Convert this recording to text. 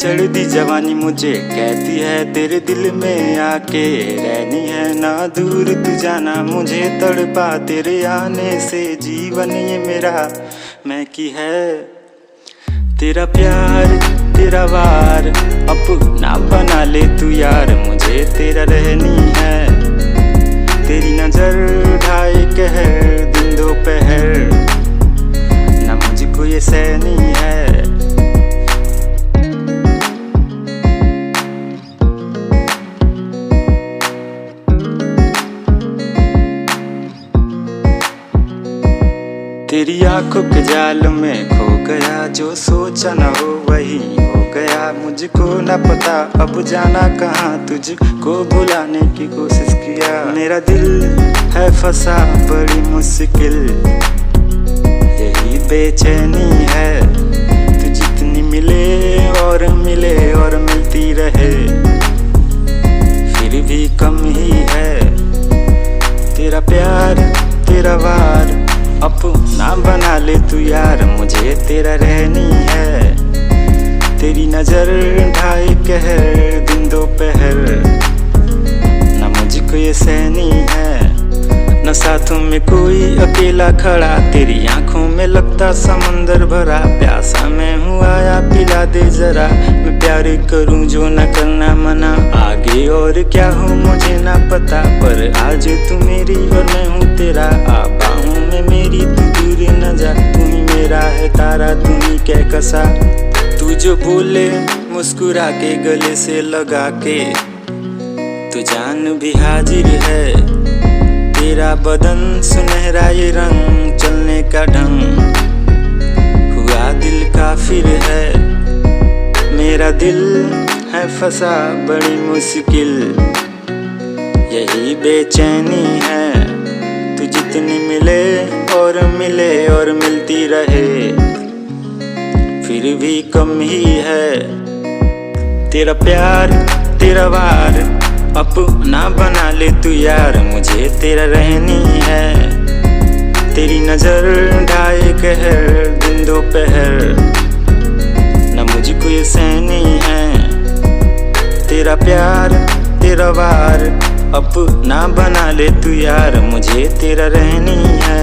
चढ़ती जवानी मुझे कहती है तेरे दिल में आके रहनी है ना दूर तू जाना मुझे तड़पा तेरे आने से जीवन ये मेरा मैं की है तेरा प्यार तेरा वार अपना बना ले तू यार मुझे तेरा रहनी है तेरी नजर ढाई कहर दिन दोपहर ना मुझको ये सहनी है। तेरी आंखों के जाल में खो गया जो सोचा न हो वही हो गया मुझको न पता अब जाना कहाँ तुझको भुलाने की कोशिश किया मेरा दिल है फंसा बड़ी मुश्किल यही बेचैनी है तू जितनी मिले और मिलती रहे फिर भी कम ही है तेरा प्यार तेरा वार अपना बना ले तू यार मुझे तेरा रहनी है तेरी नजर ढाई कहर दिन दोपहर न मुझको ये सहनी है न साथों में कोई अकेला खड़ा तेरी आंखों में लगता समंदर भरा प्यासा मैं हूँ आया पिला दे जरा मैं प्यार करूँ जो न करना मना आगे और क्या हो मुझे ना पता पर आज तू मेरी और मैं हूँ तेरा आबाहूँ में मेरी तू दूर न जा तू ही मेरा है तारा तू ही कह कसा तू जो बोले मुस्कुरा के गले से लगा के तू जान भी हाजिर है तेरा बदन सुनहरा ये रंग चलने का ढंग हुआ दिल काफिर है मेरा दिल है फंसा बड़ी मुश्किल यही बेचैनी है तू जितनी मिले और मिलती रहे फिर भी कम ही है तेरा प्यार तेरा वार अपना बना ले तू यार मुझे तेरा रहनी है तेरी नजर ढाई कहर दिन दोपहर न मुझको ये सहनी है तेरा प्यार तेरा वार अपना बना ले तू यार मुझे तेरा रहनी है।